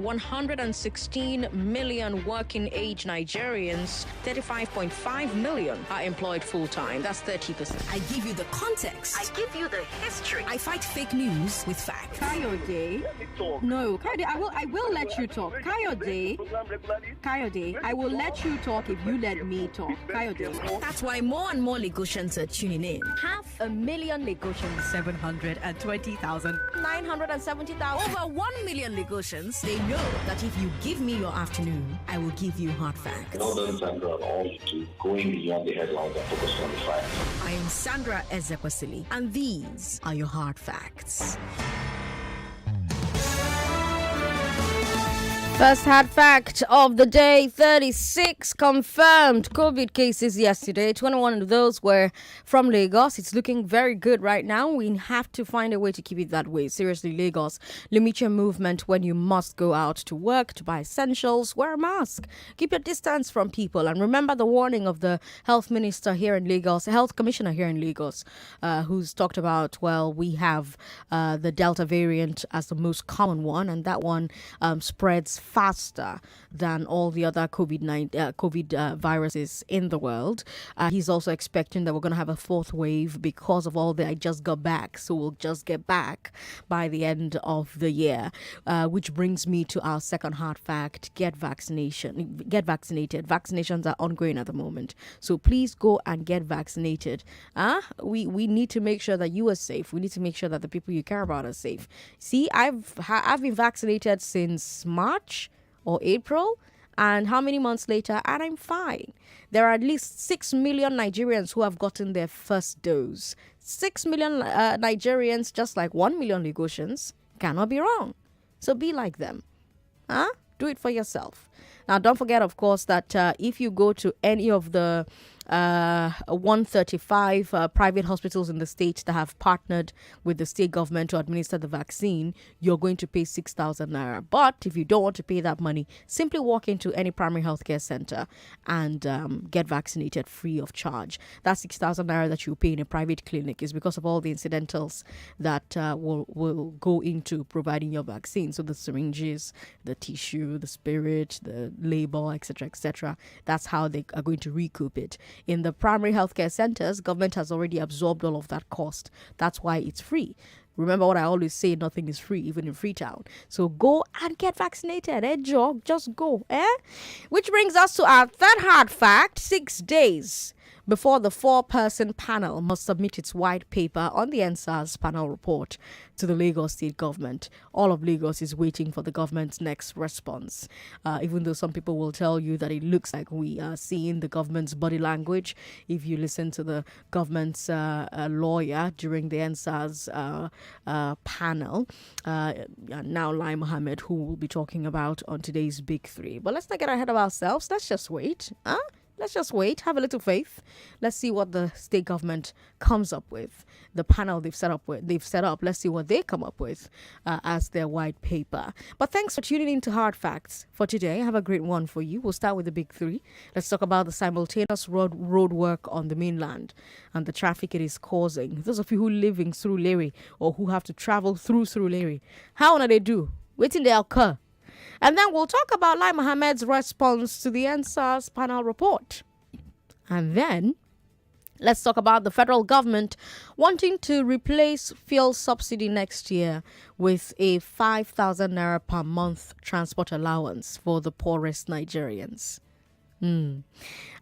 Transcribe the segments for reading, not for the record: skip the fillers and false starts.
116 million working age Nigerians, 35.5 million are employed full-time. That's 30%. I give you the context. I give you the history. I fight fake news with facts. Kayode. No, Kayode, I will let you talk. Kayode, I will let you talk if you let me talk. Kayode. That's why more and more Lagosians are tuning in. 500,000 Lagosians. 720,000. 970,000. Over 1 million Lagosians, they know that if you give me your afternoon, I will give you hard facts. Well done, Sandra, all to going beyond the headlines and focusing on the facts. I am Sandra Ezekwesili, and these are your hard facts. First hard fact of the day, 36 confirmed COVID cases yesterday. 21 of those were from Lagos. It's looking very good right now. We have to find a way to keep it that way. Seriously, Lagos, limit your movement when you must go out to work, to buy essentials. Wear a mask. Keep your distance from people. And remember the warning of the health minister here in Lagos, health commissioner here in Lagos, who's talked about, well, we have the Delta variant as the most common one, and that one spreads faster than all the other COVID viruses in the world. He's also expecting that we're going to have a fourth wave because of all the I just got back. So we'll just get back by the end of the year, which brings me to our second hard fact. Get vaccinated. Vaccinations are ongoing at the moment. So please go and get vaccinated. We need to make sure that you are safe. We need to make sure that the people you care about are safe. See, I've been vaccinated since March or April, and how many months later, and I'm fine. There are at least 6 million Nigerians who have gotten their first dose. 6 million Nigerians, just like 1 million Lagosians, cannot be wrong. So be like them. Do it for yourself. Now, don't forget, of course, that if you go to any of the 135 private hospitals in the state that have partnered with the state government to administer the vaccine, you're going to pay 6,000 naira. But if you don't want to pay that money, simply walk into any primary healthcare center and get vaccinated free of charge. That 6,000 naira that you pay in a private clinic is because of all the incidentals that will go into providing your vaccine. So the syringes, the tissue, the spirit, the label, etc., etc. That's how they are going to recoup it. In the primary healthcare centers, government has already absorbed all of that cost. That's why it's free. Remember what I always say, nothing is free, even in Freetown. So go and get vaccinated, Joe? Just go, Which brings us to our third hard fact. 6 days before the 4-person panel must submit its white paper on the EndSARS panel report to the Lagos state government. All of Lagos is waiting for the government's next response. Even though some people will tell you that it looks like we are seeing the government's body language. If you listen to the government's lawyer during the EndSARS panel, now Lai Mohammed, who we'll be talking about on today's Big Three. But let's not get ahead of ourselves. Let's just wait. Let's just wait, have a little faith. Let's see what the state government comes up with. The panel they've set up, let's see what they come up with as their white paper. But thanks for tuning in to Hard Facts for today. I have a great one for you. We'll start with the Big Three. Let's talk about the simultaneous road work on the mainland and the traffic it is causing. Those of you who live in Surulere or who have to travel through Surulere, how do they do? Waiting they occur. And then we'll talk about Lai Mohammed's response to the EndSARS panel report. And then let's talk about the federal government wanting to replace fuel subsidy next year with a 5,000 naira per month transport allowance for the poorest Nigerians.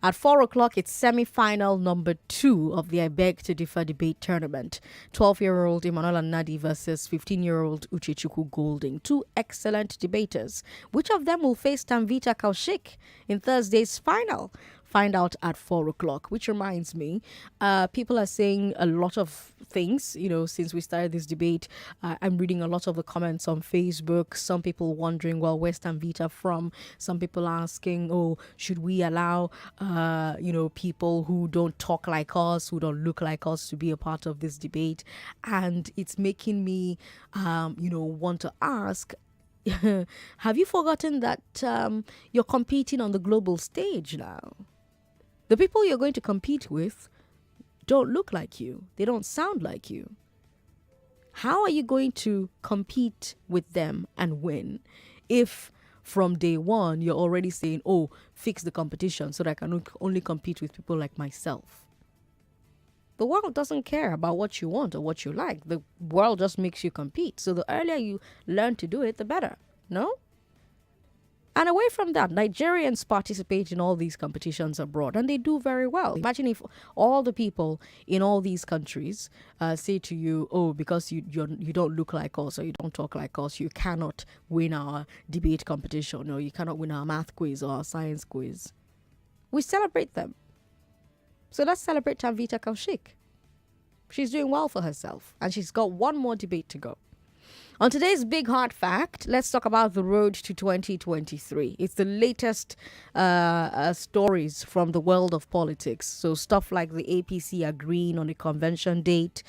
At 4 o'clock, it's semi-final number 2 of the I Beg to Differ debate tournament. 12-year-old Emmanuel Nadi versus 15-year-old Uchechukwu Golding. Two excellent debaters. Which of them will face Tanvita Kaushik in Thursday's final? Find out at 4 o'clock, which reminds me, people are saying a lot of things, since we started this debate. I'm reading a lot of the comments on Facebook. Some people wondering, well, where's Tanvita from? Some people asking, should we allow, people who don't talk like us, who don't look like us to be a part of this debate? And it's making me, want to ask, have you forgotten that you're competing on the global stage now? The people you're going to compete with don't look like you. They don't sound like you. How are you going to compete with them and win if from day one you're already saying, oh, fix the competition so that I can only compete with people like myself. The world doesn't care about what you want or what you like. The world just makes you compete. So the earlier you learn to do it, the better. No? And away from that, Nigerians participate in all these competitions abroad, and they do very well. Imagine if all the people in all these countries say to you, oh, because you don't look like us or you don't talk like us, you cannot win our debate competition or you cannot win our math quiz or our science quiz. We celebrate them. So let's celebrate Tanvita Kaushik. She's doing well for herself, and she's got one more debate to go. On today's Big Hard Fact, let's talk about the road to 2023. It's the latest stories from the world of politics. So stuff like the APC agreeing on a convention date,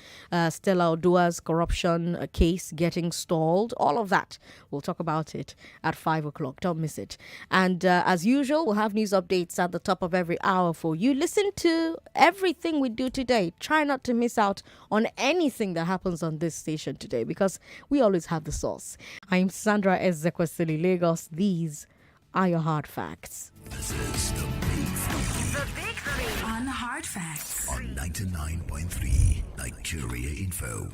Stella Odua's corruption case getting stalled, all of that. We'll talk about it at 5 o'clock. Don't miss it. And as usual, we'll have news updates at the top of every hour for you. Listen to everything we do today. Try not to miss out on anything that happens on this station today, because we always have the source. I'm Sandra Ezekwesili, Lagos. These are your hard facts. This is the Big Three. The Big Three on Hard Facts On 99.3 Nigeria Info.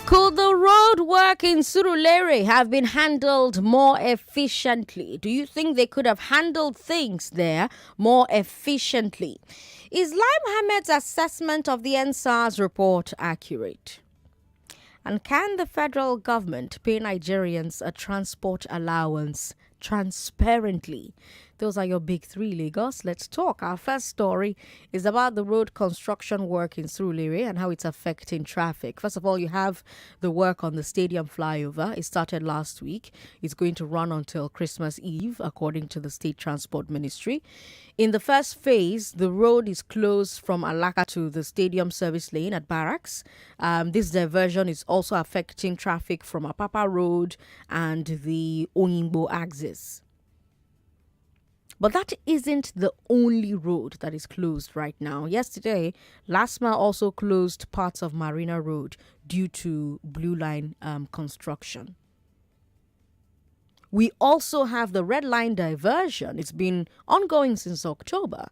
Could the road work in Surulere have been handled more efficiently? Do you think they could have handled things there more efficiently? Is Lai Mohammed's assessment of the EndSARS report accurate? And can the federal government pay Nigerians a transport allowance transparently? Those are your big three, Lagos. Let's talk. Our first story is about the road construction work in Surulere and how it's affecting traffic. First of all, you have the work on the stadium flyover. It started last week. It's going to run until Christmas Eve, according to the State Transport Ministry. In the first phase, the road is closed from Alaka to the stadium service lane at Barracks. This diversion is also affecting traffic from Apapa Road and the Oyingbo axis. But that isn't the only road that is closed right now. Yesterday, LASMA also closed parts of Marina Road due to Blue Line construction. We also have the Red Line diversion. It's been ongoing since October,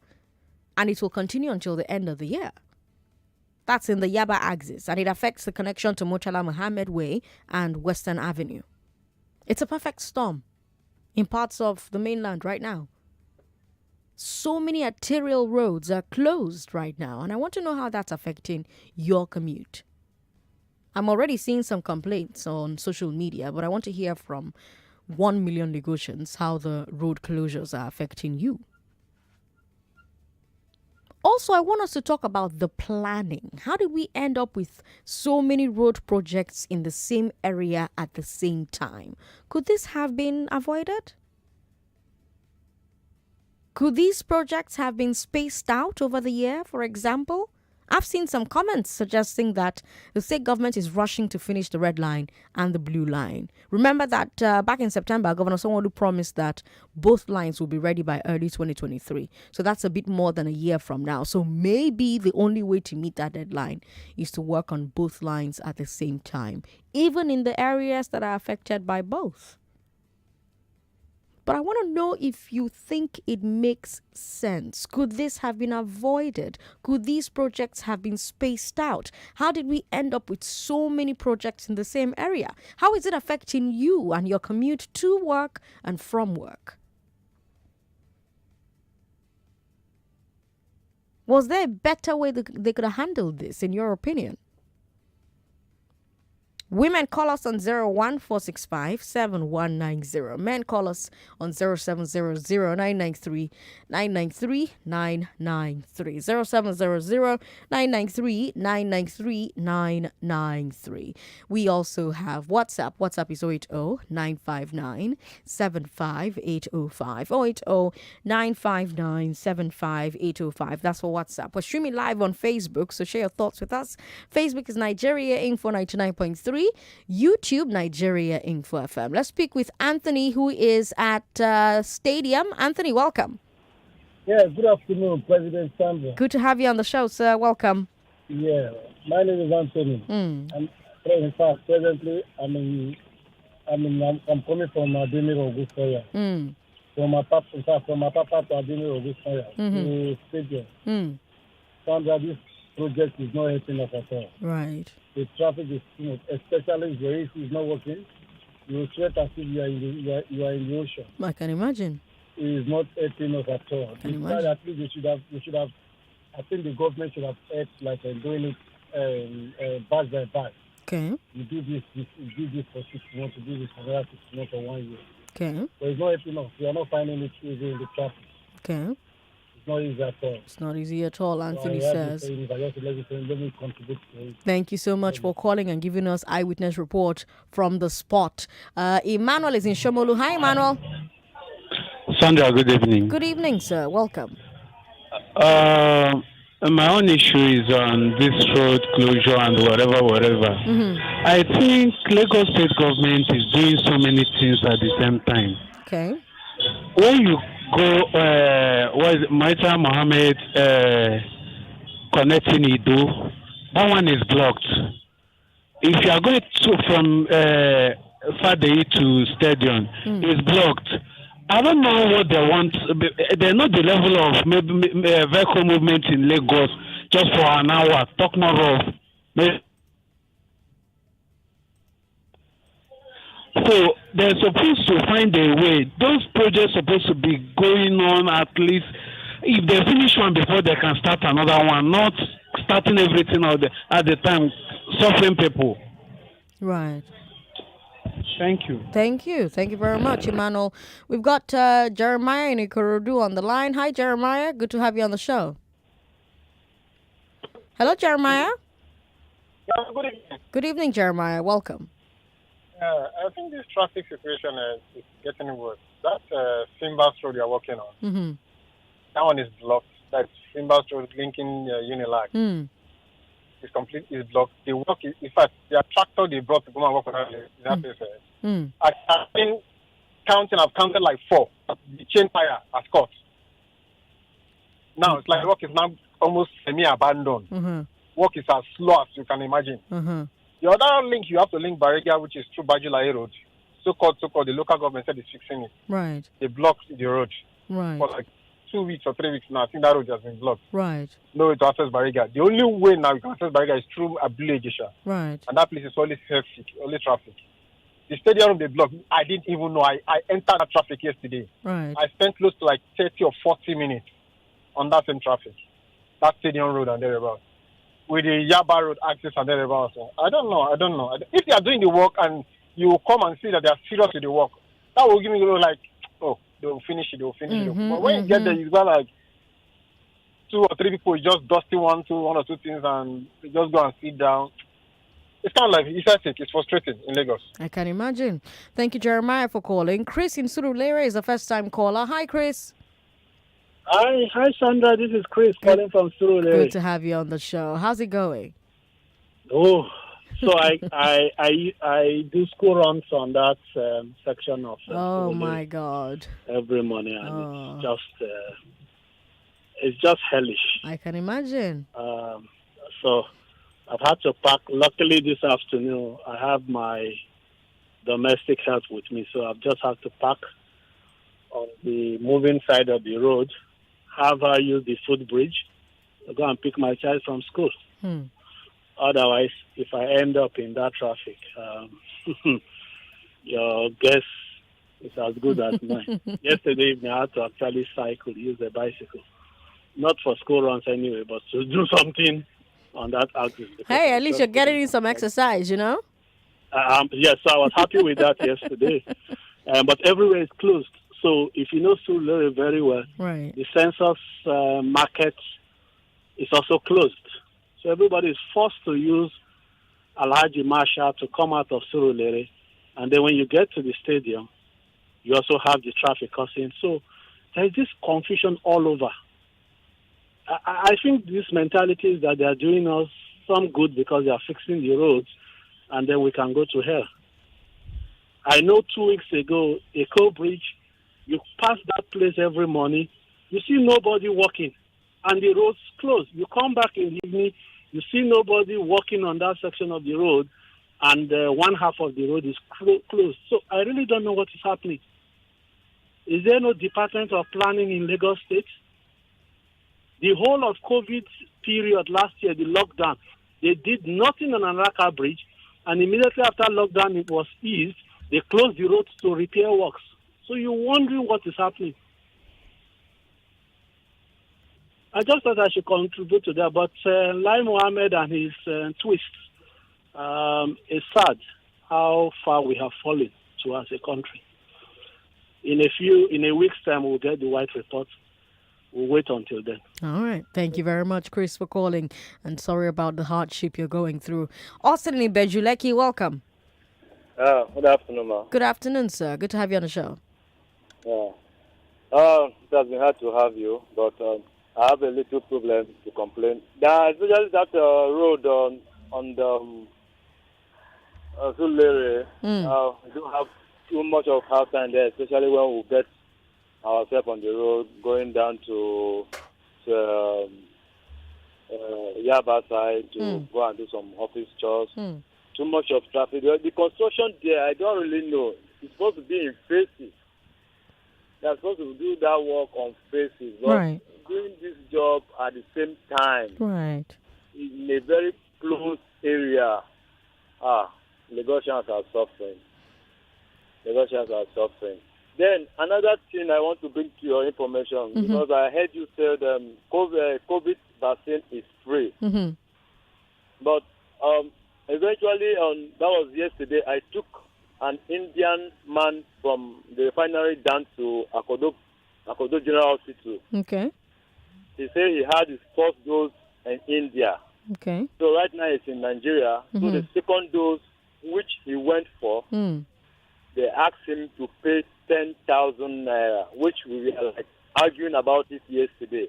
and it will continue until the end of the year. That's in the Yaba axis, and it affects the connection to Lai Mohammed Way and Western Avenue. It's a perfect storm in parts of the mainland right now. So many arterial roads are closed right now, and I want to know how that's affecting your commute. I'm already seeing some complaints on social media, but I want to hear from 1 million Lagosians how the road closures are affecting you. Also, I want us to talk about the planning. How did we end up with so many road projects in the same area at the same time? Could this have been avoided? Could these projects have been spaced out over the year, for example? I've seen some comments suggesting that the state government is rushing to finish the Red Line and the Blue Line. Remember that back in September, Governor Sanwo-Olu promised that both lines will be ready by early 2023. So that's a bit more than a year from now. So maybe the only way to meet that deadline is to work on both lines at the same time, even in the areas that are affected by both. But I want to know if you think it makes sense. Could this have been avoided? Could these projects have been spaced out? How did we end up with so many projects in the same area? How is it affecting you and your commute to work and from work? Was there a better way they could have handled this, in your opinion? Women call us on 01465-7190. Men call us on 0700-993-993. 0700-993-993. We also have WhatsApp. WhatsApp is 080-959-75805. 080-959-75805. That's for WhatsApp. We're streaming live on Facebook, so share your thoughts with us. Facebook is Nigeria Info 99.3. YouTube, Nigeria Info FM. Let's speak with Anthony, who is at Stadium. Anthony, welcome. Yeah, good afternoon, President Sandra. Good to have you on the show, sir. Welcome. Yeah, my name is Anthony. In fact, presently I'm in I'm coming from Adini Ogusoya. From my papa to Adini Ogusoya. The stadium. Sandra, this project is not helping us at all. Right. The traffic is smooth, especially if your AC is not working. You sweat as if you are in the ocean. I can imagine. It is not helping us at all. At least we should have. I think the government should have helped, like doing it batch by batch. Okay. You do this for 6 months, you do this for another 6 months or 1 year. Okay. But it's not helping us. We are not finding it easy in the traffic. Okay. It's not easy at all. It's not easy at all, Anthony says. Let me contribute to it. Thank you so much for calling and giving us eyewitness report from the spot. Emmanuel is in Shomolu. Hi, Emmanuel. Sandra, good evening. Good evening, sir. Welcome. My own issue is on this road closure and whatever. I think Lagos State government is doing so many things at the same time. Okay. When you go, Lai Mohammed connecting Ido, that one is blocked. If you are going from Fadei to Stadium, it's blocked. I don't know what they want. They're not the level of vehicle movement in Lagos just for an hour. Talk more of. So they're supposed to find a way. Those projects are supposed to be going on at least. If they finish one before they can start another one, not starting everything at the time, suffering people. Right. Thank you. Thank you very much, Emmanuel. We've got Jeremiah in Ikorodu on the line. Hi, Jeremiah. Good to have you on the show. Hello, Jeremiah. Yeah, good evening. Good evening, Jeremiah. Welcome. I think this traffic situation is getting worse. That Simbas Road you're working on, that one is blocked. That's Simbas Road linking Unilag. Is blocked. The work is, in fact, the tractor they brought to go and work on that place. I've been counting. I've counted like 4. The chain tire has caught. Now it's like work is now almost semi-abandoned. Work is as slow as you can imagine. The other link you have to link Bariga, which is through Bajulai Road. So-called, the local government said it's fixing it. Right. They blocked the road. Right. For like 2 weeks or 3 weeks now. I think that road has been blocked. Right. No way to access Bariga. The only way now you can access Bariga is through Abule Jesha. Right. And that place is always traffic, only traffic. The stadium they blocked, I didn't even know. I entered that traffic yesterday. Right. I spent close to like 30 or 40 minutes on that same traffic. That stadium road and thereabouts. With the Yaba Road access and thereabouts. I don't know. If they are doing the work and you come and see that they are serious with the work, that will give me like, oh, they will finish it. But when you get there, you got like 2 or 3 people just dusting one or two things and they just go and sit down. It's kind of like, it's frustrating in Lagos. I can imagine. Thank you, Jeremiah, for calling. Chris in Surulere is a first-time caller. Hi, Chris. Hi, Sandra. This is Chris calling from Surulere. Good to have you on the show. How's it going? Oh, so I do school runs on that section of. Oh my God! Every morning, and it's just hellish. I can imagine. So I've had to pack. Luckily, this afternoon I have my domestic help with me, so I've just had to pack on the moving side of the road. Have her use the footbridge to go and pick my child from school. Otherwise, if I end up in that traffic, your guess is as good as mine. Yesterday evening, I had to actually use a bicycle. Not for school runs anyway, but to do something on that axis. Hey, at least you're getting in some exercise, you know? Yes, so I was happy with that yesterday. But everywhere is closed. So if you know Surulere very well, right, the census market is also closed. So everybody is forced to use Alhaji Masha to come out of Surulere. And then when you get to the stadium, you also have the traffic crossing. So there's this confusion all over. I think this mentality is that they are doing us some good because they are fixing the roads, and then we can go to hell. I know 2 weeks ago, Eco Bridge, you pass that place every morning, you see nobody walking, and the road's closed. You come back in the evening, you see nobody walking on that section of the road, and one half of the road is closed. So I really don't know what is happening. Is there no Department of Planning in Lagos State? The whole of COVID period last year, the lockdown, they did nothing on Anraka Bridge, and immediately after lockdown it was eased, they closed the roads to repair works. So you're wondering what is happening. I just thought I should contribute to that, but Lai Mohammed and his twists, it's sad how far we have fallen to as a country. In a week's time, we'll get the white report. We'll wait until then. All right. Thank you very much, Chris, for calling. And sorry about the hardship you're going through. Austin Ibejuleki, welcome. Good afternoon, ma. Good afternoon, sir. Good to have you on the show. Yeah. It has been hard to have you, but I have a little problem to complain. Especially that road on the Surulere. We don't have too much of hard time there, especially when we get ourselves on the road going down to Yaba side to go and do some office chores. Too much of traffic. The construction there, I don't really know. It's supposed to be in phases. They're supposed to do that work on phases. But right. Doing this job at the same time. Right. In a very close area. Lagosians are suffering. Then another thing I want to bring to your information, because I heard you say COVID vaccine is free. But eventually, that was yesterday, I took an Indian man from the refinery down to Akodo General Hospital. Okay. He said he had his first dose in India. Okay. So right now it's in Nigeria. So the second dose, which he went for, they asked him to pay 10,000 naira, which we were arguing about it yesterday.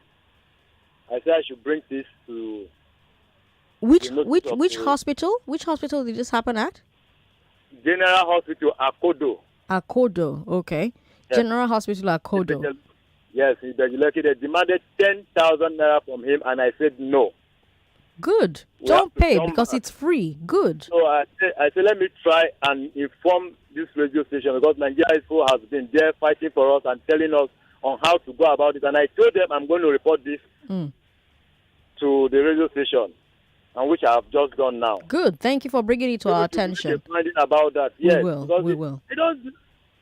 I said I should bring this to which hospital? Which hospital did this happen at? General Hospital Akodo. Akodo, okay. Yes. General Hospital Akodo. Yes, they demanded 10,000 naira from him, and I said no. Good. Don't pay because it's free. Good. So I said, let me try and inform this radio station, because Nigeria has been there fighting for us and telling us on how to go about it. And I told them I'm going to report this to the radio station, and which I have just done now. Good. Thank you for bringing it to our attention. Finding about that. Yes, we will.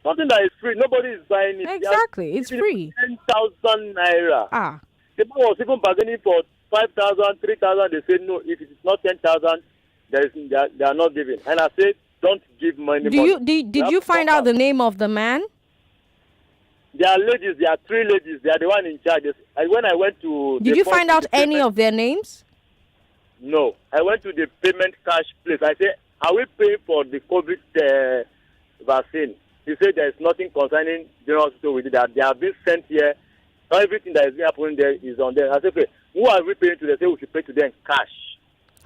Something that is free. Nobody is buying it. Exactly. It's free. 10,000 naira. People was even bargaining for 5,000, 3,000. They said no. If it is not 10,000, they are not giving. And I said, don't give money. Did you find out the name of the man? There are ladies. There are 3 ladies. They are the one in charge. When I went to. Did you find out any of their names? No. I went to the payment cash place. I said, are we paying for the COVID vaccine? He said there is nothing concerning General Hospital with it. That they have been sent here. Everything that is happening there is on there. I said, who are we paying to? They say we should pay to them cash.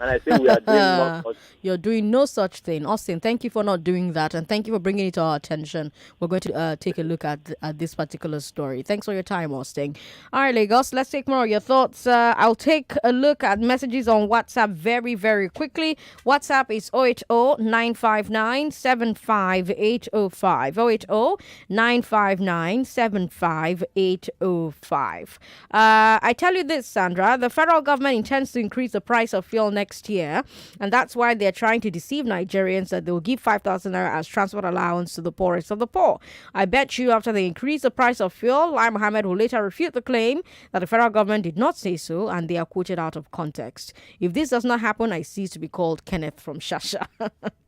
And I think we are doing no such. You're doing no such thing. Austin, thank you for not doing that. And thank you for bringing it to our attention. We're going to take a look at this particular story. Thanks for your time, Austin. All right, Lagos, let's take more of your thoughts. I'll take a look at messages on WhatsApp very, very quickly. WhatsApp is 080-959-75805. 080-959-75805. I tell you this, Sandra, the federal government intends to increase the price of fuel next year, and that's why they're trying to deceive Nigerians that they will give 5,000 naira as transport allowance to the poorest of the poor. I bet you after they increase the price of fuel, Lai Mohammed will later refute the claim that the federal government did not say so, and they are quoted out of context. If this does not happen, I cease to be called Kenneth from Shasha.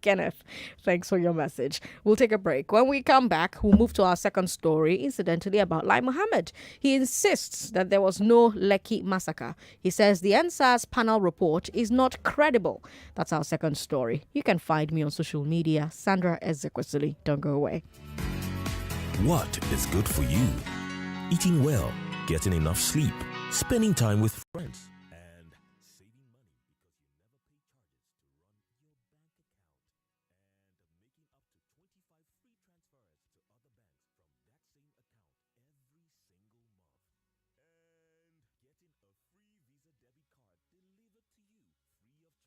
Kenneth, thanks for your message. We'll take a break. When we come back, we'll move to our second story, incidentally about Lai Mohammed. He insists that there was no Lekki massacre. He says the EndSARS panel report is not credible. That's our second story. You can find me on social media, Sandra Ezekwesili. Don't go away. What is good for you? Eating well, getting enough sleep, spending time with friends, and saving money because you never pay charges to run your bank account, and making up to 25 free transfers to other banks from that same account every single month, and getting a free Visa debit card delivered to you free of charge and free of card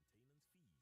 maintenance fees.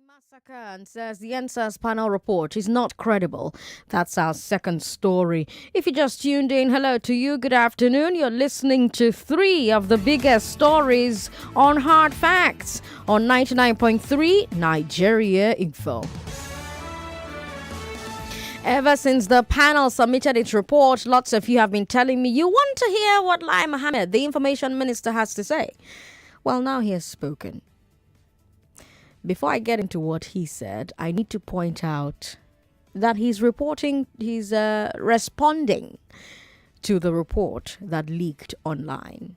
Massacre and says the EndSARS panel report is not credible. That's our second story. If you just tuned in, hello to you. Good afternoon. You're listening to three of the biggest stories on Hard Facts on 99.3 Nigeria Info. Ever since the panel submitted its report, lots of you have been telling me you want to hear what Lai Mohammed, the information minister, has to say. Well, now he has spoken. Before I get into what he said, I need to point out that he's responding to the report that leaked online.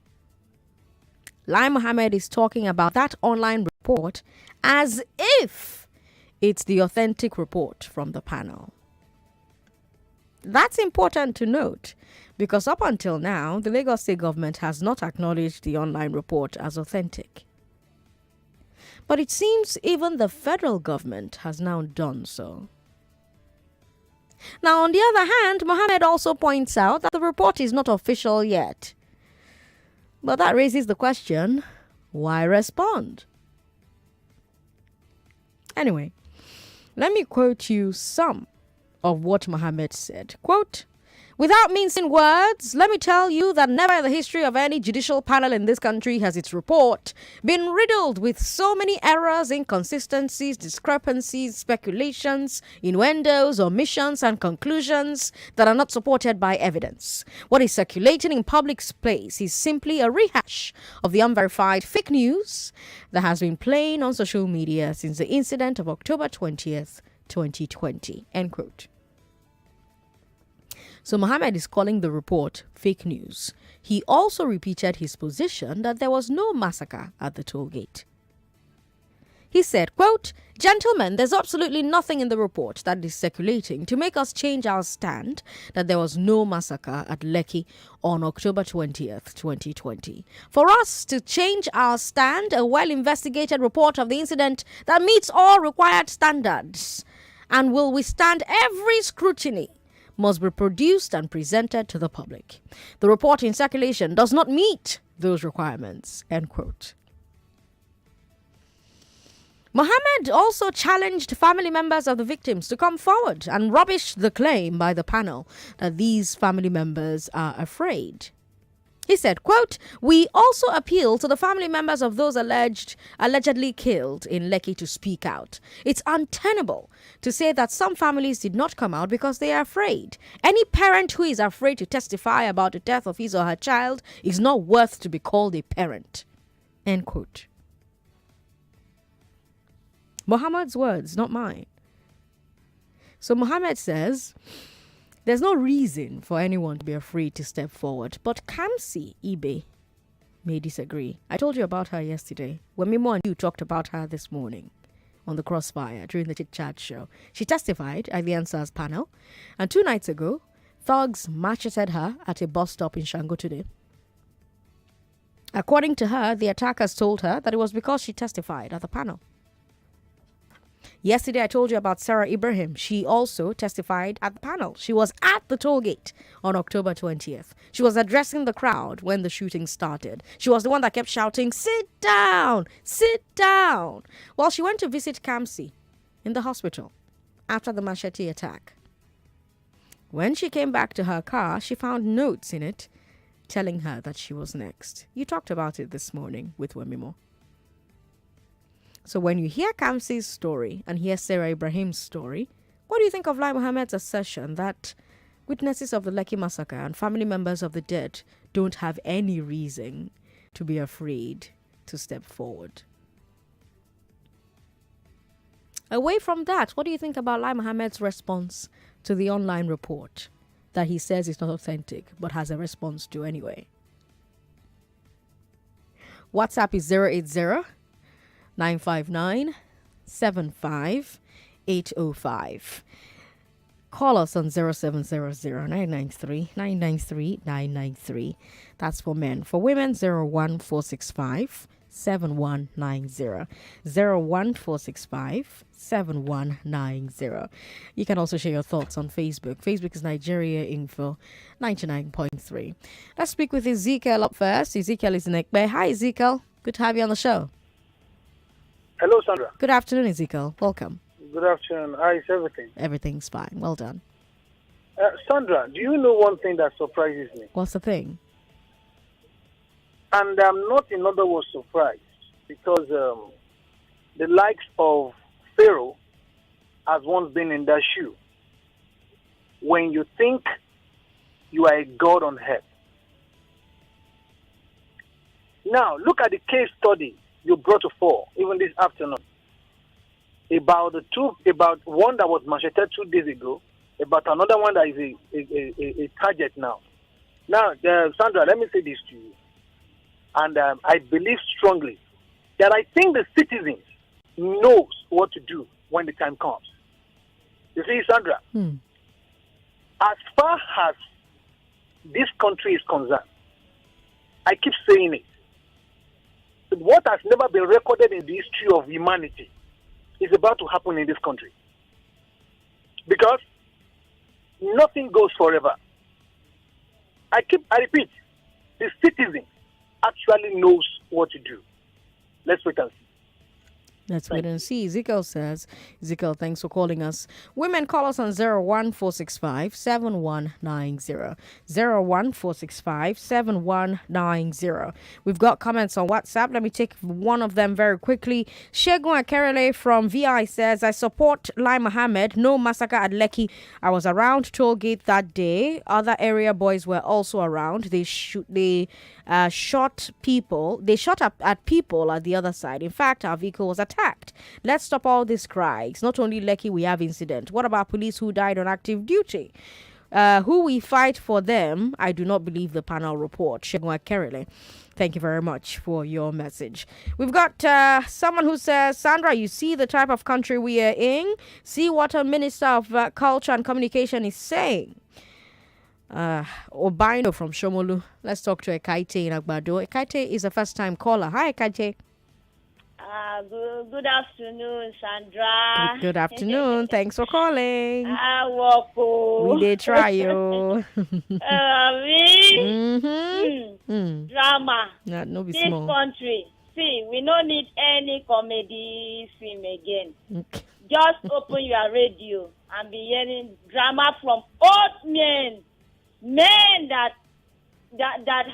Lai Mohammed is talking about that online report as if it's the authentic report from the panel. That's important to note because up until now, the Lagos State government has not acknowledged the online report as authentic. But it seems even the federal government has now done so. Now, on the other hand, Mohammed also points out that the report is not official yet. But that raises the question, why respond? Anyway, let me quote you some of what Mohammed said. Quote, "Without mincing words, let me tell you that never in the history of any judicial panel in this country has its report been riddled with so many errors, inconsistencies, discrepancies, speculations, innuendos, omissions, and conclusions that are not supported by evidence. What is circulating in public space is simply a rehash of the unverified fake news that has been playing on social media since the incident of October 20th, 2020. End quote. So Mohammed is calling the report fake news. He also repeated his position that there was no massacre at the toll gate. He said, quote, "Gentlemen, there's absolutely nothing in the report that is circulating to make us change our stand that there was no massacre at Lekki on October 20th, 2020. For us to change our stand, a well-investigated report of the incident that meets all required standards and will withstand every scrutiny must be produced and presented to the public. The report in circulation does not meet those requirements." End quote. Mohammed also challenged family members of the victims to come forward and rubbish the claim by the panel that these family members are afraid. He said, quote, "We also appeal to the family members of those allegedly killed in Lekki to speak out. It's untenable to say that some families did not come out because they are afraid. Any parent who is afraid to testify about the death of his or her child is not worth to be called a parent." End quote. Muhammad's words, not mine. So Muhammad says, there's no reason for anyone to be afraid to step forward. But Kamsi Ibe may disagree. I told you about her yesterday. When Mimo and you talked about her this morning on the Crossfire during the Chit Chat show. She testified at the EndSARS panel. And 2 nights ago, thugs macheted her at a bus stop in Shango today. According to her, the attackers told her that it was because she testified at the panel. Yesterday, I told you about Sarah Ibrahim. She also testified at the panel. She was at the toll gate on October 20th. She was addressing the crowd when the shooting started. She was the one that kept shouting, "Sit down, sit down," while she went to visit Kamsi in the hospital after the machete attack. When she came back to her car, she found notes in it telling her that she was next. You talked about it this morning with Wemimo. So when you hear Kamsi's story and hear Sarah Ibrahim's story, what do you think of Lai Mohammed's assertion that witnesses of the Lekki massacre and family members of the dead don't have any reason to be afraid to step forward? Away from that, what do you think about Lai Mohammed's response to the online report that he says is not authentic but has a response to anyway? WhatsApp is 080-959-75805. Call us on 0700-993-993-993. That's for men. For women, 01465-7190. 01465-7190. You can also share your thoughts on Facebook. Facebook is Nigeria Info 99.3. Let's speak with Ezekiel up first. Ezekiel is in Ekbe. Hi, Ezekiel. Good to have you on the show. Hello, Sandra. Good afternoon, Ezekiel. Welcome. Good afternoon. How is everything? Everything's fine. Well done. Sandra, do you know one thing that surprises me? What's the thing? And I'm not, in other words, surprised because the likes of Pharaoh has once been in that shoe. When you think you are a god on earth. Now, look at the case study you brought to fore, even this afternoon, about one that was macheted 2 days ago, about another one that is a target now. Now, Sandra, let me say this to you, and I believe strongly that I think the citizens knows what to do when the time comes. You see, Sandra, as far as this country is concerned, I keep saying it. What has never been recorded in the history of humanity is about to happen in this country. Because nothing goes forever. I repeat, the citizen actually knows what to do. Let's wait and see. Let's wait and see. Ezekiel says, Ezekiel, thanks for calling us. Women, call us on 01465 7190. 01465 7190. We've got comments on WhatsApp. Let me take one of them very quickly. Shegun Akerele from VI says, I support Lai Mohammed. No massacre at Lekki. I was around toll gate that day. Other area boys were also around. They shot people. They shot up at people at the other side. In fact, our vehicle was attacked. Let's stop all these cries. Not only Lekki, we have incident. What about police who died on active duty? Who we fight for them? I do not believe the panel report. Shegun Akerele. Thank you very much for your message. We've got someone who says, Sandra, you see the type of country we are in. See what a Minister of Culture and Communication is saying. Obino from Shomolu. Let's talk to Ekaite in Agbado. Ekaite is a first-time caller. Hi, Ekaite. Good afternoon, Sandra. Good afternoon. Thanks for calling. We did try you. Drama. No be this small. Country. See, we don't need any comedy film again. Just open your radio and be hearing drama from old men that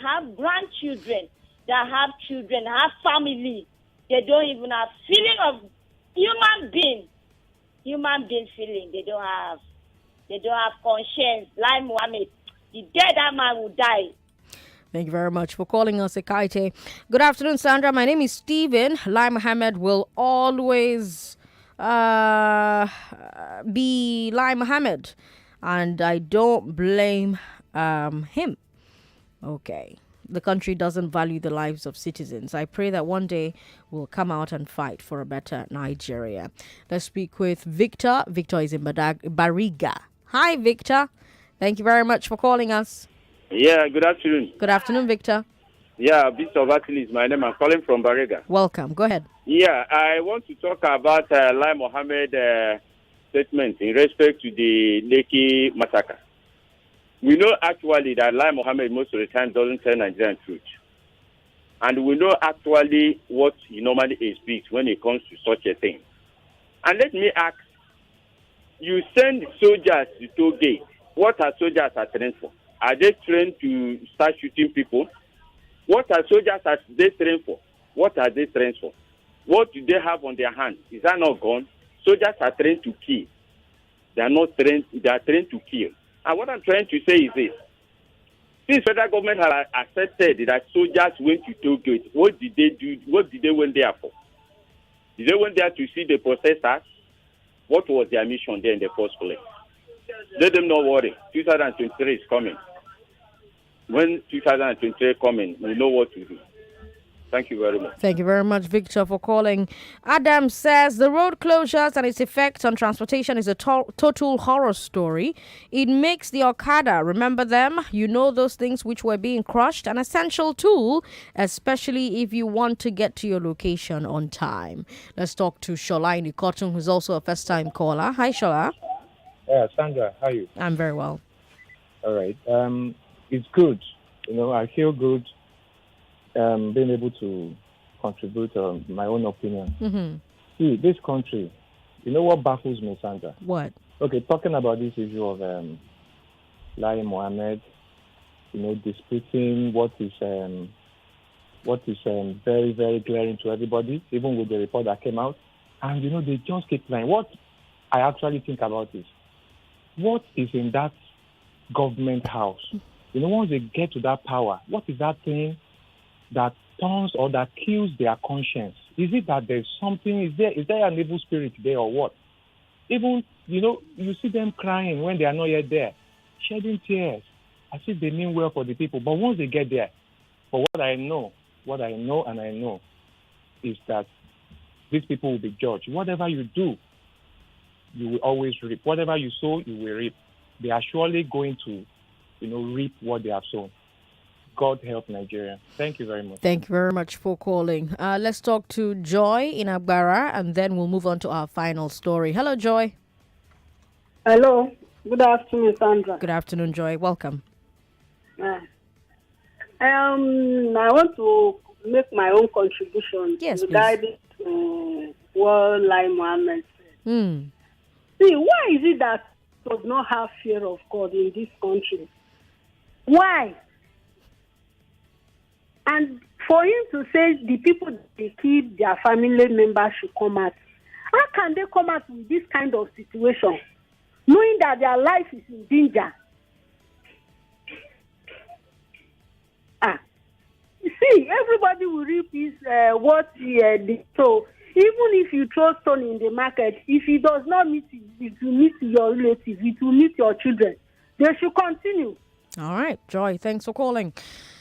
have grandchildren, that have children, have family. They don't even have feeling of human being feeling. They don't have conscience. Lai Mohammed, the day that man will die. Thank you very much for calling us, Ekaite. Good afternoon, Sandra. My name is Stephen. Lai Mohammed will always be Lai Mohammed, and I don't blame him. Okay. The country doesn't value the lives of citizens. I pray that one day we'll come out and fight for a better Nigeria. Let's speak with Victor. Victor is in Bariga. Hi, Victor. Thank you very much for calling us. Yeah, good afternoon. Good afternoon, Victor. Yeah, Victor Ezekwesili is my name. I'm calling from Bariga. Welcome. Go ahead. Yeah, I want to talk about Lai Mohammed statement in respect to the Lekki massacre. We know actually that Lai Mohammed most of the time doesn't tell Nigerian truth. And we know actually what he normally speaks when it comes to such a thing. And let me ask, you send soldiers to toll gate. What are soldiers trained for? Are they trained to start shooting people? What are soldiers trained for? What are they trained for? What do they have on their hands? Is that not gone? Soldiers are trained to kill. They are not trained, they are trained to kill. And what I'm trying to say is this. Since federal government has accepted that soldiers went to toll gate, what did they do? What did they went there for? Did they went there to see the protesters? What was their mission there in the first place? Let them not worry. 2023 is coming. When 2023 coming, we know what to do. Thank you very much. Thank you very much, Victor, for calling. Adam says the road closures and its effects on transportation is a total horror story. It makes the Okada, remember them? You know those things which were being crushed, an essential tool, especially if you want to get to your location on time. Let's talk to Shola Inikotun, who's also a first-time caller. Hi, Shola. Sandra, how are you? I'm very well. All right. It's good. I feel good being able to contribute my own opinion. Mm-hmm. See, this country, you know what baffles me, Sandra? What? Okay, talking about this issue of Lai Mohammed, disputing what is very, very glaring to everybody, even with the report that came out. And, they just keep lying. What I actually think about is, what is in that government house? Once they get to that power, what is that thing that turns or that kills their conscience? Is it that there's something, is there an evil spirit there or what? Even, you see them crying when they are not yet there, shedding tears, as if they mean well for the people. But once they get there, for what I know is that these people will be judged. Whatever you do, you will always reap. Whatever you sow, you will reap. They are surely going to, reap what they have sown. God help Nigeria. Thank you very much. Thank you very much for calling. Let's talk to Joy in Agbara, and then we'll move on to our final story. Hello, Joy. Hello. Good afternoon, Sandra. Good afternoon, Joy. Welcome. I want to make my own contribution regarding what Lai Mohammed said. See, why is it that does not have fear of God in this country? Why? And for him to say the people they keep, their family members should come out. How can they come out with this kind of situation, knowing that their life is in danger? See, everybody will reap his what he did. So even if you throw stone in the market, if it does not meet you, it will meet your relatives, it will meet your children. They should continue. All right, Joy, thanks for calling.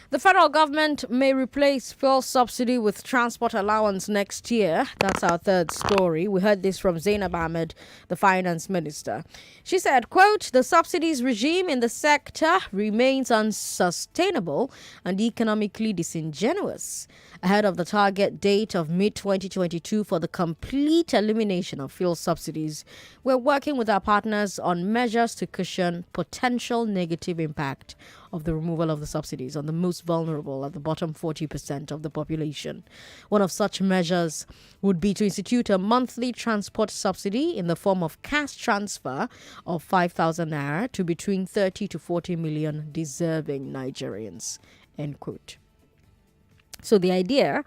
The federal government may replace fuel subsidy with transport allowance next year. That's our third story. We heard this from Zainab Ahmed, the finance minister. She said, quote, the subsidies regime in the sector remains unsustainable and economically disingenuous. Ahead of the target date of mid-2022 for the complete elimination of fuel subsidies, we're working with our partners on measures to cushion potential negative impact of the removal of the subsidies on the most vulnerable at the bottom 40% of the population. One of such measures would be to institute a monthly transport subsidy in the form of cash transfer of 5,000 naira to between 30 to 40 million deserving Nigerians. End quote. So the idea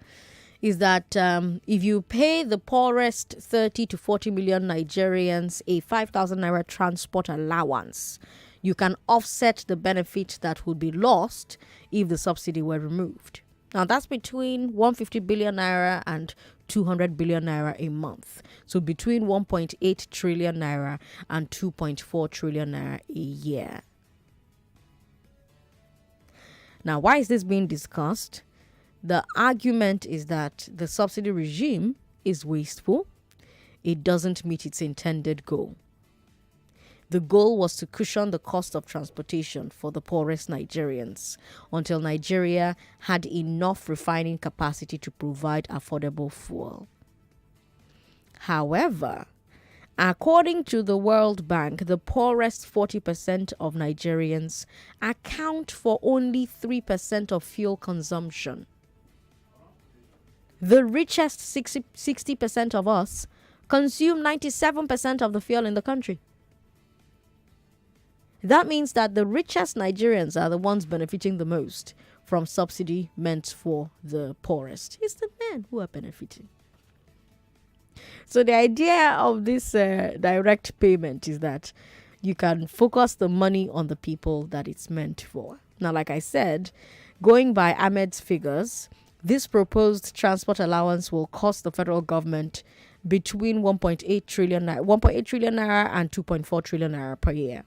is that if you pay the poorest 30 to 40 million Nigerians a 5,000 naira transport allowance, you can offset the benefit that would be lost if the subsidy were removed. Now, that's between 150 billion naira and 200 billion naira a month. So between 1.8 trillion naira and 2.4 trillion naira a year. Now, why is this being discussed? The argument is that the subsidy regime is wasteful. It doesn't meet its intended goal. The goal was to cushion the cost of transportation for the poorest Nigerians until Nigeria had enough refining capacity to provide affordable fuel. However, according to the World Bank, the poorest 40% of Nigerians account for only 3% of fuel consumption. The richest 60% of us consume 97% of the fuel in the country. That means that the richest Nigerians are the ones benefiting the most from subsidy meant for the poorest. It's the men who are benefiting. So the idea of this direct payment is that you can focus the money on the people that it's meant for. Now, like I said, going by Ahmed's figures, this proposed transport allowance will cost the federal government between 1.8 trillion naira and 2.4 trillion naira per year.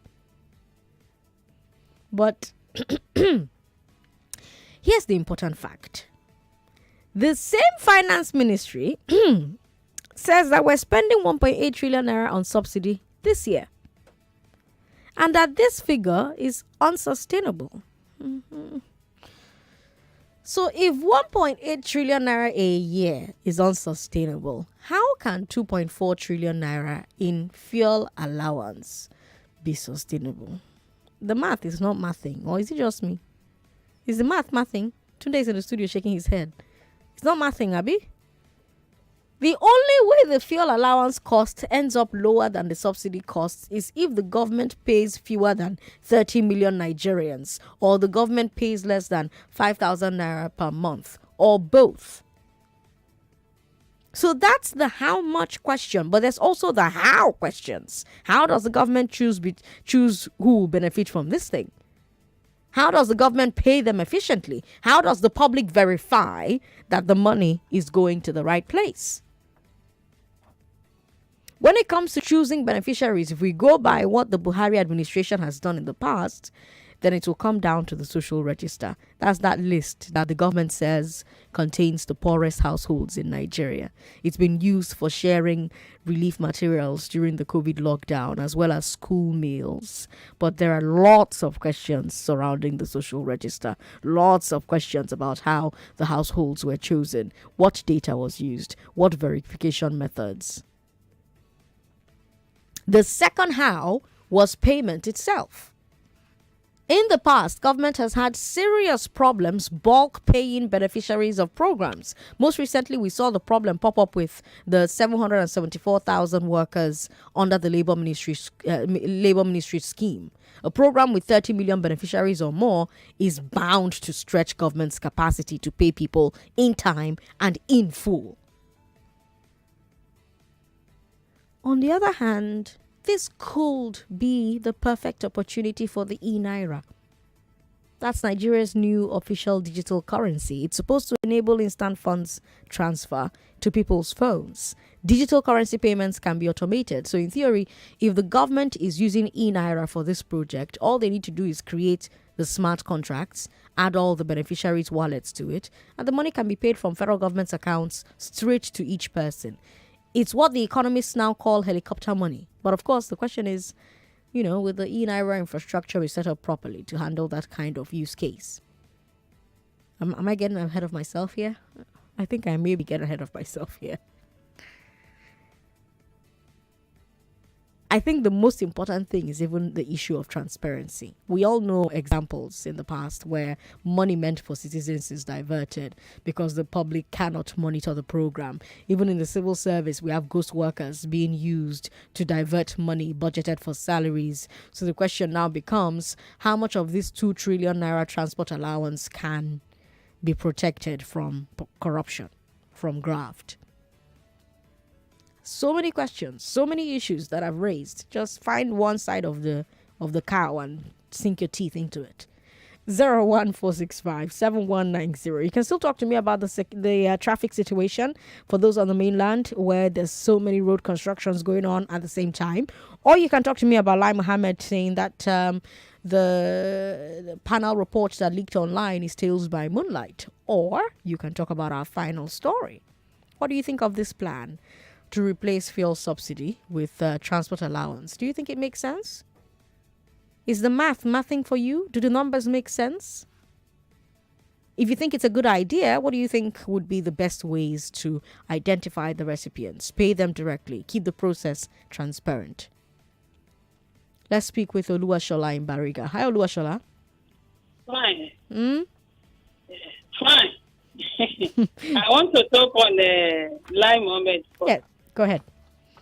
But here's the important fact. The same finance ministry says that we're spending 1.8 trillion naira on subsidy this year. And that this figure is unsustainable. So if 1.8 trillion naira a year is unsustainable, how can 2.4 trillion naira in fuel allowance be sustainable? The math is not mathing, or is it just me? Is the math mathing? 2 days in the studio shaking his head. It's not mathing, Abby. The only way the fuel allowance cost ends up lower than the subsidy costs is if the government pays fewer than 30 million Nigerians, or the government pays less than 5,000 naira per month, or both. So that's the how much question, but there's also the how questions. How does the government choose who will benefit from this thing? How does the government pay them efficiently? How does the public verify that the money is going to the right place? When it comes to choosing beneficiaries, if we go by what the Buhari administration has done in the past, then it will come down to the social register. That's that list that the government says contains the poorest households in Nigeria. It's been used for sharing relief materials during the COVID lockdown, as well as school meals. But there are lots of questions surrounding the social register, lots of questions about how the households were chosen, what data was used, what verification methods. The second how was payment itself. In the past, government has had serious problems bulk paying beneficiaries of programs. Most recently, we saw the problem pop up with the 774,000 workers under the Labor Ministry scheme. A program with 30 million beneficiaries or more is bound to stretch government's capacity to pay people in time and in full. On the other hand, this could be the perfect opportunity for the e-Naira. That's Nigeria's new official digital currency. It's supposed to enable instant funds transfer to people's phones. Digital currency payments can be automated. So in theory, if the government is using e-Naira for this project, all they need to do is create the smart contracts, add all the beneficiaries' wallets to it, and the money can be paid from federal government's accounts straight to each person. It's what the economists now call helicopter money. But of course, the question is, with the e-Naira infrastructure we set up properly to handle that kind of use case. Am I getting ahead of myself here? I think I may be getting ahead of myself here. I think the most important thing is even the issue of transparency. We all know examples in the past where money meant for citizens is diverted because the public cannot monitor the program. Even in the civil service, we have ghost workers being used to divert money budgeted for salaries. So the question now becomes, how much of this 2 trillion naira transport allowance can be protected from corruption, from graft? So many questions, so many issues that I've raised. Just find one side of the cow and sink your teeth into it. 01465-7190. You can still talk to me about the traffic situation for those on the mainland where there's so many road constructions going on at the same time. Or you can talk to me about Lai Mohammed saying that the panel report that leaked online is tales by moonlight. Or you can talk about our final story. What do you think of this plan to replace fuel subsidy with transport allowance? Do you think it makes sense? Is the mathing for you? Do the numbers make sense? If you think it's a good idea, what do you think would be the best ways to identify the recipients, pay them directly, keep the process transparent? Let's speak with Oluwashola in Bariga. Hi, Oluwashola. Fine. Fine. I want to talk on Lai Mohammed. Yeah, go ahead.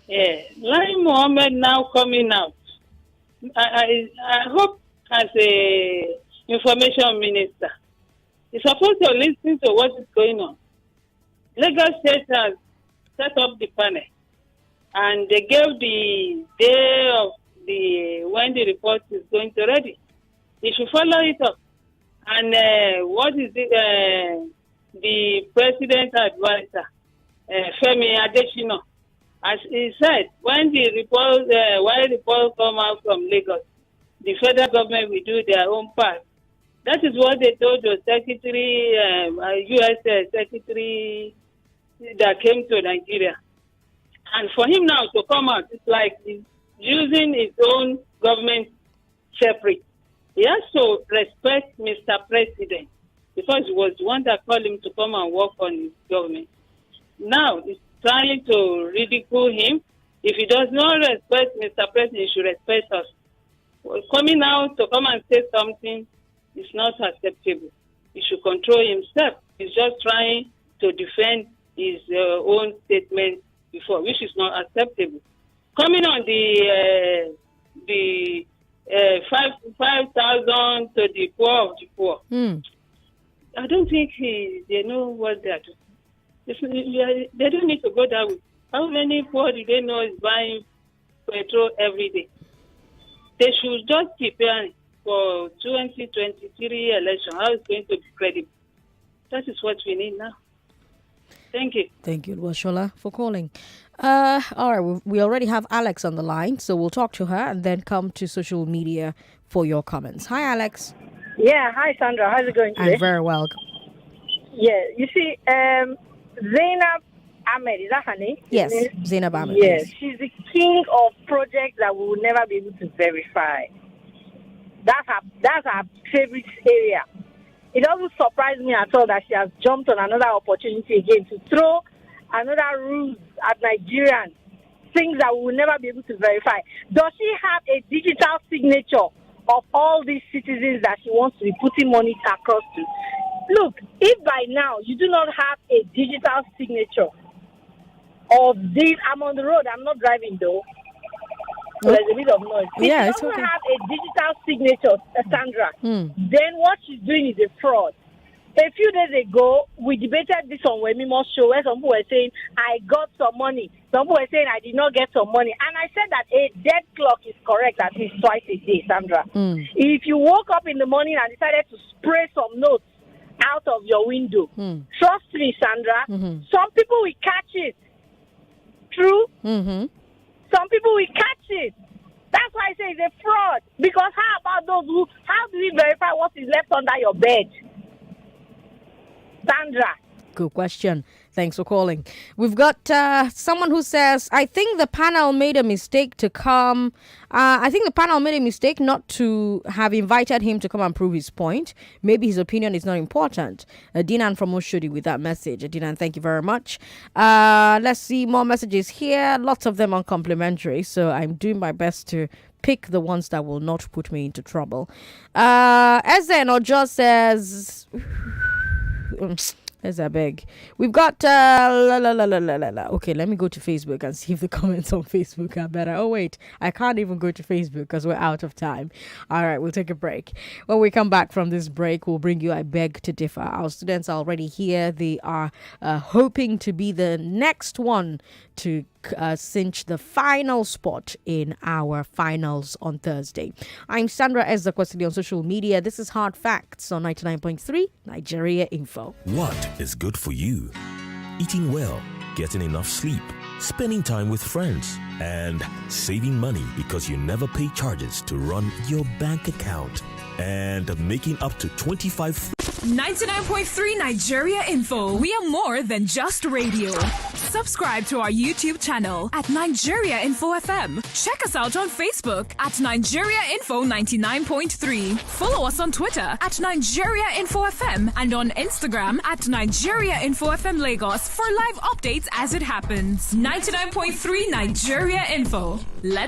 Yeah, Lai Mohammed now coming out. I hope as a information minister, he's supposed to listen to what is going on. Lagos State has set up the panel, and they gave the day of when the report is going to ready. He should follow it up. And what is it? The president advisor, Femi Adesina, as he said, when the report come out from Lagos, the federal government will do their own part. That is what they told the secretary, U.S. secretary that came to Nigeria. And for him now to come out, it's like he's using his own government separate. He has to respect Mr. President, because he was the one that called him to come and work on his government. Now, he's trying to ridicule him. If he does not respect Mr. President, he should respect us. Coming out to come and say something is not acceptable. He should control himself. He's just trying to defend his own statement before, which is not acceptable. Coming on the 5,000 to the poor of the poor. I don't think they know what they are doing. They don't need to go that way. How many poor do they know is buying petrol every day? They should just prepare for 2023 election. How it's going to be credible? That is what we need now. Thank you. Thank you, Washola, for calling. All right, we already have Alex on the line, so we'll talk to her and then come to social media for your comments. Hi, Alex. Yeah, hi, Sandra. How's it going today? I'm very well. Yeah, you see, Zainab Ahmed, is that her name? Yes, Zainab Ahmed. Yes, she's the king of projects that we will never be able to verify. That's her favorite area. It doesn't surprise me at all that she has jumped on another opportunity again to throw another ruse at Nigerians, things that we will never be able to verify. Does she have a digital signature of all these citizens that she wants to be putting money across to? Look, if by now you do not have a digital signature of this, I'm on the road, I'm not driving though. So there's a bit of noise. If Yeah, she it's doesn't okay. have a digital signature, Sandra, then what she's doing is a fraud. A few days ago, we debated this on Wemimo's show where some people were saying, I got some money. Some people were saying, I did not get some money. And I said that a dead clock is correct at least twice a day, Sandra. If you woke up in the morning and decided to spray some notes out of your window, trust me, Sandra, some people will catch it. True? Some people will catch it. That's why I say it's a fraud. Because how about those how do we verify what is left under your bed? Sandra. Good question. Thanks for calling. We've got someone who says, I think the panel made a mistake to come. I think the panel made a mistake not to have invited him to come and prove his point. Maybe his opinion is not important. Dinan from Oshodi with that message. Dinan, thank you very much. Let's see more messages here. Lots of them uncomplimentary. So I'm doing my best to pick the ones that will not put me into trouble. Ezen Ojo says... There's a beg. We've got Okay, let me go to Facebook and see if the comments on Facebook are better. Oh wait, I can't even go to Facebook because we're out of time. All right, we'll take a break. When we come back from this break, we'll bring you I Beg to Differ. Our students are already here. They are hoping to be the next one to cinch the final spot in our finals on Thursday. I'm Sandra Ezekwesili on social media. This is Hard Facts on 99.3 Nigeria Info. What is good for you? Eating well, getting enough sleep, spending time with friends, and saving money because you never pay charges to run your bank account, and making up to 25 99.3 Nigeria Info. We are more than just radio. Subscribe to our YouTube channel at Nigeria Info FM. Check us out on Facebook at Nigeria Info 99.3. Follow us on Twitter at Nigeria Info FM and on Instagram at Nigeria Info FM Lagos for live updates as it happens. 99.3 Nigeria Info. Let's